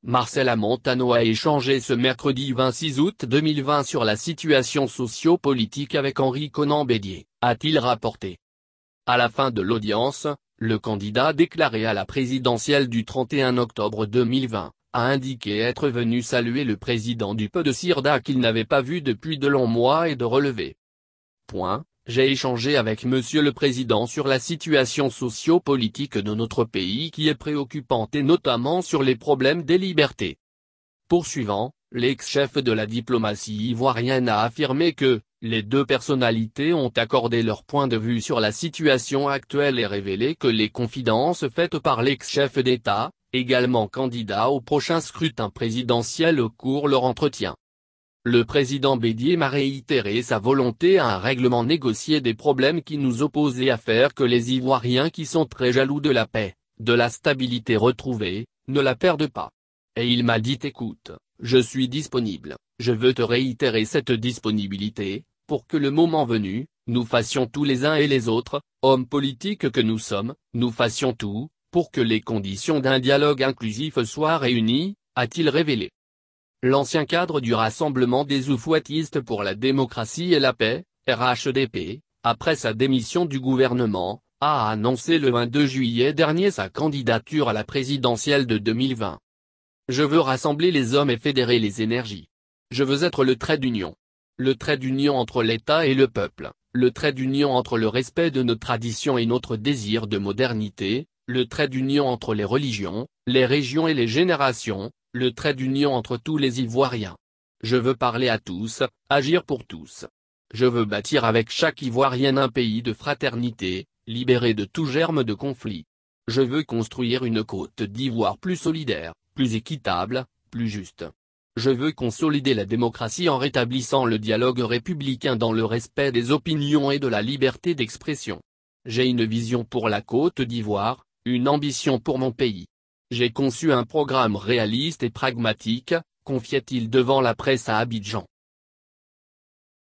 Marcela Montano a échangé ce mercredi 26 août 2020 sur la situation socio-politique avec Henri Konan Bédier, a-t-il rapporté. À la fin de l'audience, le candidat déclaré à la présidentielle du 31 octobre 2020, a indiqué être venu saluer le président du PDCIRDA qu'il n'avait pas vu depuis de longs mois et de relever. J'ai échangé avec Monsieur le Président sur la situation socio-politique de notre pays qui est préoccupante et notamment sur les problèmes des libertés. Poursuivant, l'ex-chef de la diplomatie ivoirienne a affirmé que, les deux personnalités ont accordé leur point de vue sur la situation actuelle et révélé que les confidences faites par l'ex-chef d'État, également candidat au prochain scrutin présidentiel courent leur entretien. Le président Bédier m'a réitéré sa volonté à un règlement négocié des problèmes qui nous opposent et à faire que les Ivoiriens qui sont très jaloux de la paix, de la stabilité retrouvée, ne la perdent pas. Et il m'a dit écoute, je suis disponible, je veux te réitérer cette disponibilité, pour que le moment venu, nous fassions tous les uns et les autres, hommes politiques que nous sommes, nous fassions tout, pour que les conditions d'un dialogue inclusif soient réunies, a-t-il révélé. L'ancien cadre du Rassemblement des Oufouettistes pour la démocratie et la paix, RHDP, après sa démission du gouvernement, a annoncé le 22 juillet dernier sa candidature à la présidentielle de 2020. Je veux rassembler les hommes et fédérer les énergies. Je veux être le trait d'union. Le trait d'union entre l'État et le peuple, le trait d'union entre le respect de nos traditions et notre désir de modernité, le trait d'union entre les religions, les régions et les générations, le trait d'union entre tous les Ivoiriens. Je veux parler à tous, agir pour tous. Je veux bâtir avec chaque Ivoirienne un pays de fraternité, libéré de tout germe de conflit. Je veux construire une Côte d'Ivoire plus solidaire, plus équitable, plus juste. Je veux consolider la démocratie en rétablissant le dialogue républicain dans le respect des opinions et de la liberté d'expression. J'ai une vision pour la Côte d'Ivoire, une ambition pour mon pays. J'ai conçu un programme réaliste et pragmatique, confiait-il devant la presse à Abidjan.